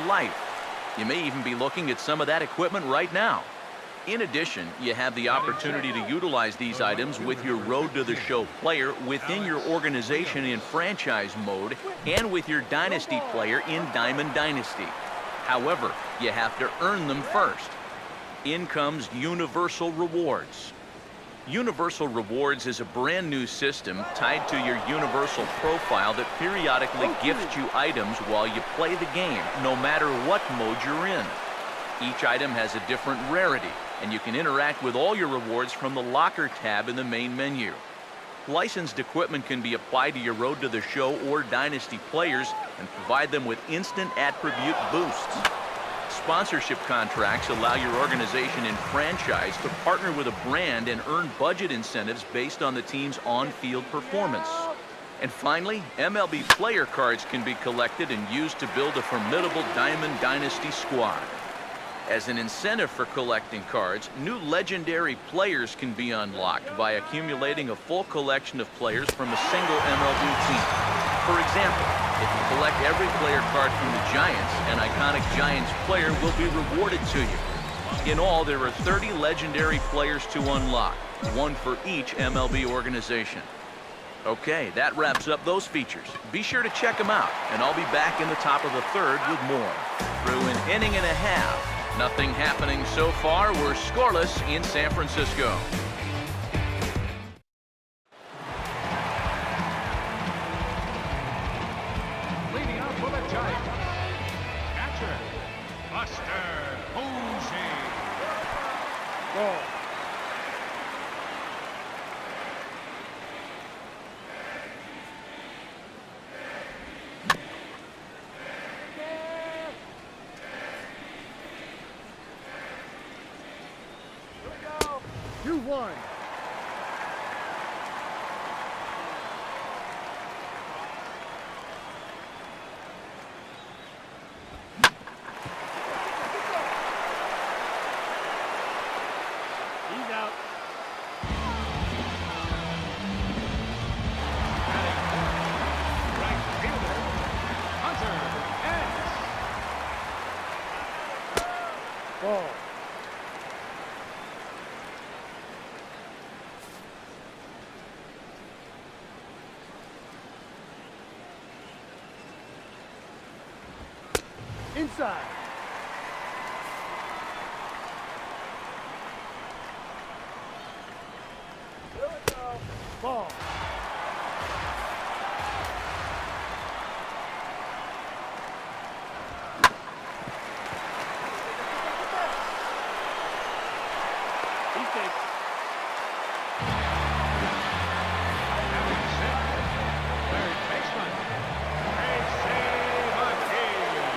life. You may even be looking at some of that equipment right now. In addition, you have the opportunity to utilize these items with your Road to the Show player within your organization in franchise mode and with your Dynasty player in Diamond Dynasty. However, you have to earn them first. In comes Universal Rewards. Universal Rewards is a brand new system tied to your Universal profile that periodically gifts you items while you play the game, no matter what mode you're in. Each item has a different rarity, and you can interact with all your rewards from the Locker tab in the main menu. Licensed equipment can be applied to your Road to the Show or Dynasty players and provide them with instant attribute boosts. Sponsorship contracts allow your organization in franchise to partner with a brand and earn budget incentives based on the team's on-field performance. And finally, MLB player cards can be collected and used to build a formidable Diamond Dynasty squad. As an incentive for collecting cards, new legendary players can be unlocked by accumulating a full collection of players from a single MLB team. For example, if you collect every player card from the Giants, an iconic Giants player will be rewarded to you. In all, there are 30 legendary players to unlock, one for each MLB organization. Okay, that wraps up those features. Be sure to check them out, and I'll be back in the top of the third with more. Through an inning and a half, nothing happening so far. We're scoreless in San Francisco. Leading up for the Giants, catcher, Buster Posey. Ball. One. He's out. Right fielder, Hunter S. Ball. Inside. Here we go. Ball. He takes. Third baseman. Great save again.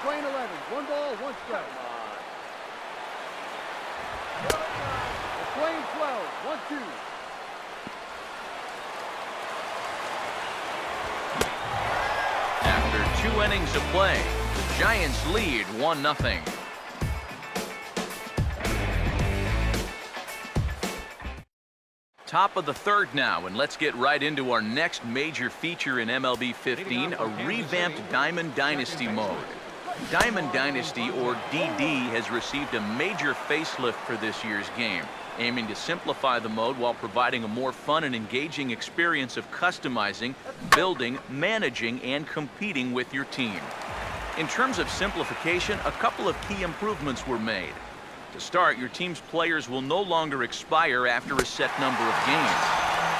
Playing 11. One ball, one strike. We're playing 12. 1-2. After 2 innings of play, The Giants lead 1-0. Top of the third now, and let's get right into our next major feature in MLB 15, a revamped Diamond Dynasty mode. Diamond Dynasty, or DD, has received a major facelift for this year's game, aiming to simplify the mode while providing a more fun and engaging experience of customizing, building, managing, and competing with your team. In terms of simplification, a couple of key improvements were made. To start, your team's players will no longer expire after a set number of games.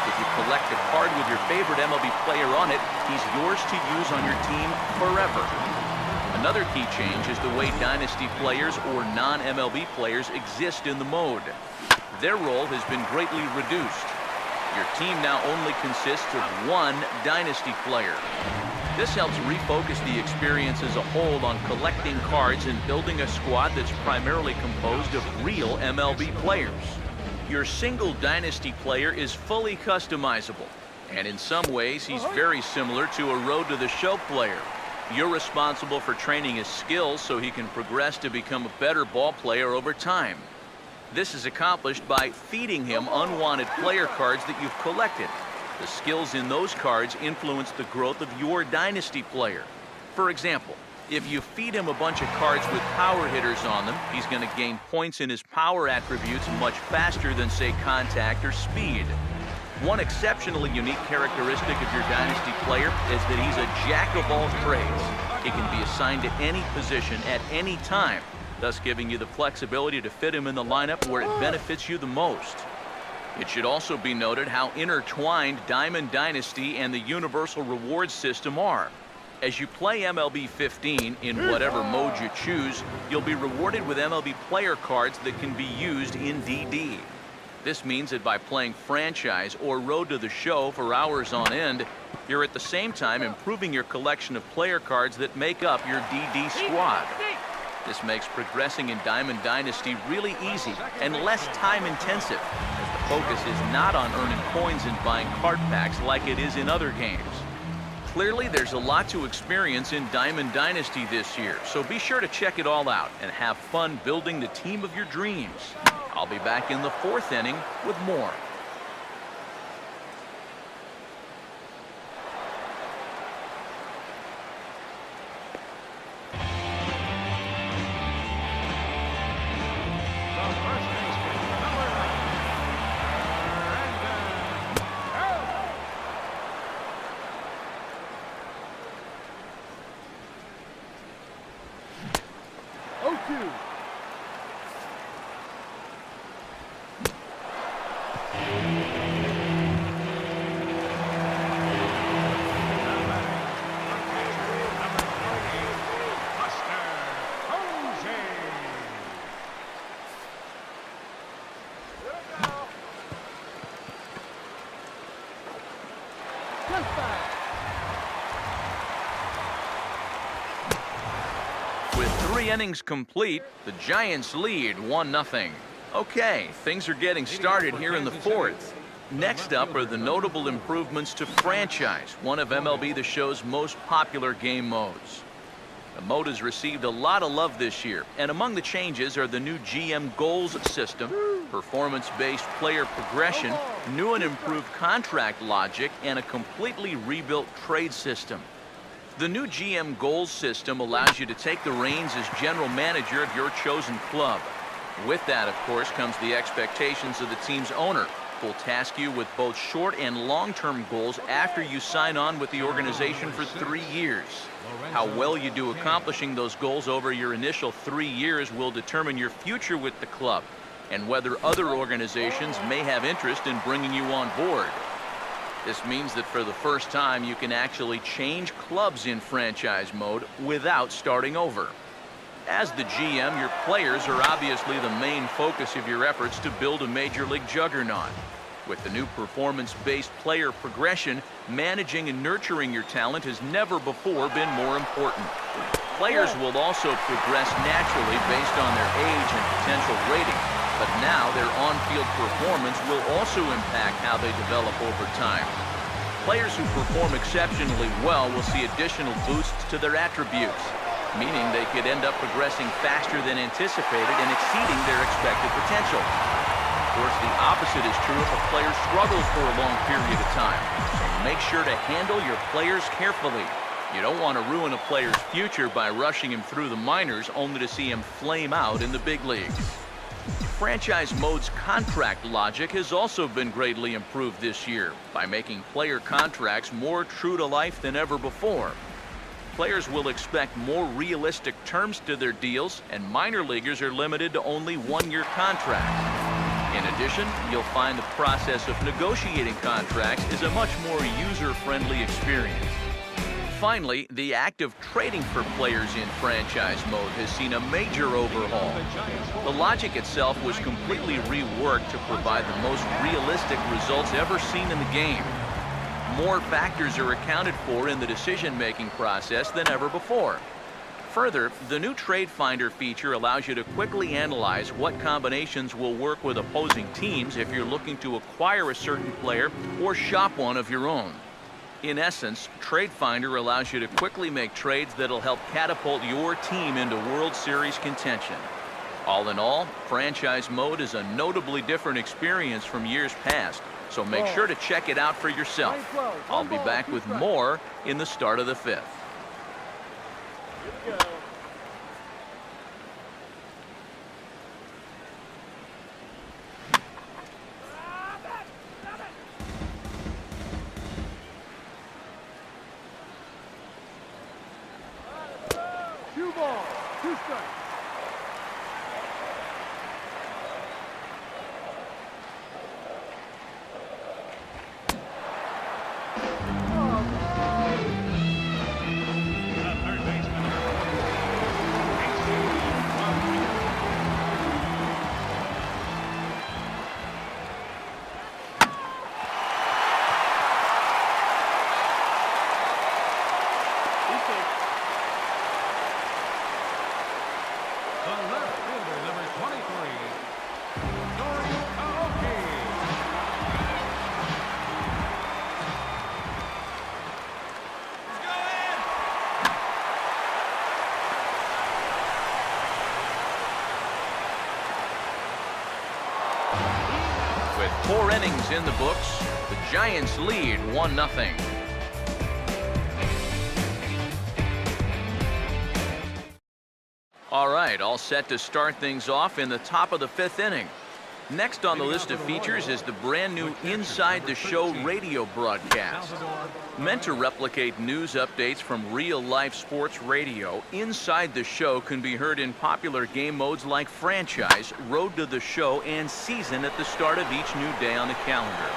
If you collect a card with your favorite MLB player on it, he's yours to use on your team forever. Another key change is the way Dynasty players or non-MLB players exist in the mode. Their role has been greatly reduced. Your team now only consists of one Dynasty player. This helps refocus the experience as a whole on collecting cards and building a squad that's primarily composed of real MLB players. Your single Dynasty player is fully customizable, and in some ways he's very similar to a Road to the Show player. You're responsible for training his skills so he can progress to become a better ball player over time. This is accomplished by feeding him unwanted player cards that you've collected. The skills in those cards influence the growth of your Dynasty player. For example, if you feed him a bunch of cards with power hitters on them, he's going to gain points in his power attributes much faster than, say, contact or speed. One exceptionally unique characteristic of your Dynasty player is that he's a jack of all trades. He can be assigned to any position at any time, thus giving you the flexibility to fit him in the lineup where it benefits you the most. It should also be noted how intertwined Diamond Dynasty and the Universal Rewards system are. As you play MLB 15 in whatever mode you choose, you'll be rewarded with MLB player cards that can be used in DD. This means that by playing Franchise or Road to the Show for hours on end, you're at the same time improving your collection of player cards that make up your DD squad. This makes progressing in Diamond Dynasty really easy and less time-intensive, as the focus is not on earning coins and buying card packs like it is in other games. Clearly, there's a lot to experience in Diamond Dynasty this year, so be sure to check it all out and have fun building the team of your dreams. I'll be back in the fourth inning with more. With 3 innings complete, the Giants lead 1-0. Okay, things are getting started here in the fourth. Next up are the notable improvements to Franchise, one of MLB The Show's most popular game modes. The mode has received a lot of love this year, and among the changes are the new GM goals system, performance-based player progression, new and improved contract logic, and a completely rebuilt trade system. The new GM goals system allows you to take the reins as general manager of your chosen club. With that, of course, comes the expectations of the team's owner, who will task you with both short and long-term goals after you sign on with the organization for 3 years. How well you do accomplishing those goals over your initial 3 years will determine your future with the club and whether other organizations may have interest in bringing you on board. This means that for the first time, you can actually change clubs in Franchise mode without starting over. As the GM, your players are obviously the main focus of your efforts to build a major league juggernaut. With the new performance-based player progression, managing and nurturing your talent has never before been more important. Players will also progress naturally based on their age and potential rating, but now their on-field performance will also impact how they develop over time. Players who perform exceptionally well will see additional boosts to their attributes. meaning they could end up progressing faster than anticipated and exceeding their expected potential. Of course, the opposite is true if a player struggles for a long period of time. So make sure to handle your players carefully. You don't want to ruin a player's future by rushing him through the minors only to see him flame out in the big leagues. Franchise mode's contract logic has also been greatly improved this year by making player contracts more true to life than ever before. Players will expect more realistic terms to their deals, and minor leaguers are limited to only one-year contracts. In addition, you'll find the process of negotiating contracts is a much more user-friendly experience. Finally, the act of trading for players in franchise mode has seen a major overhaul. The logic itself was completely reworked to provide the most realistic results ever seen in the game. More factors are accounted for in the decision-making process than ever before. Further, the new Trade Finder feature allows you to quickly analyze what combinations will work with opposing teams if you're looking to acquire a certain player or shop one of your own. In essence, Trade Finder allows you to quickly make trades that'll help catapult your team into World Series contention. All in all, franchise mode is a notably different experience from years past, so make sure to check it out for yourself. I'll be back with more in the start of the fifth. Here we go. Two balls, two strikes. With 4 innings in the books, the Giants lead 1-0. All right, all set to start things off in the top of the 5th inning. Next on the list of features is the brand new Inside the Show radio broadcast. Meant to replicate news updates from real-life sports radio, Inside the Show can be heard in popular game modes like Franchise, Road to the Show, and Season at the start of each new day on the calendar.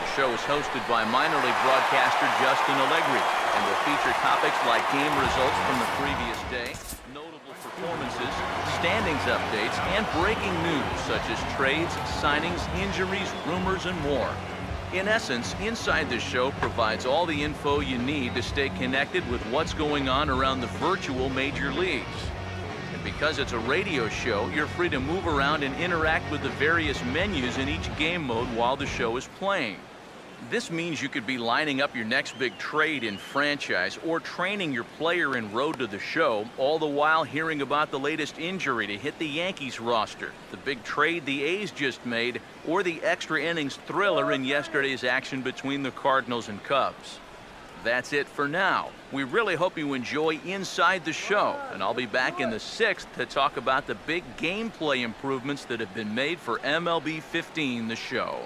The show is hosted by minor league broadcaster Justin Allegri and will feature topics like game results from the previous day, notable performances, standings updates, and breaking news such as trades, signings, injuries, rumors, and more. In essence, Inside the Show provides all the info you need to stay connected with what's going on around the virtual major leagues. And because it's a radio show, you're free to move around and interact with the various menus in each game mode while the show is playing. This means you could be lining up your next big trade in Franchise or training your player in Road to the Show, all the while hearing about the latest injury to hit the Yankees roster, the big trade the A's just made, or the extra innings thriller in yesterday's action between the Cardinals and Cubs. That's it for now. We really hope you enjoy Inside the Show, and I'll be back in the 6th to talk about the big gameplay improvements that have been made for MLB 15 The Show.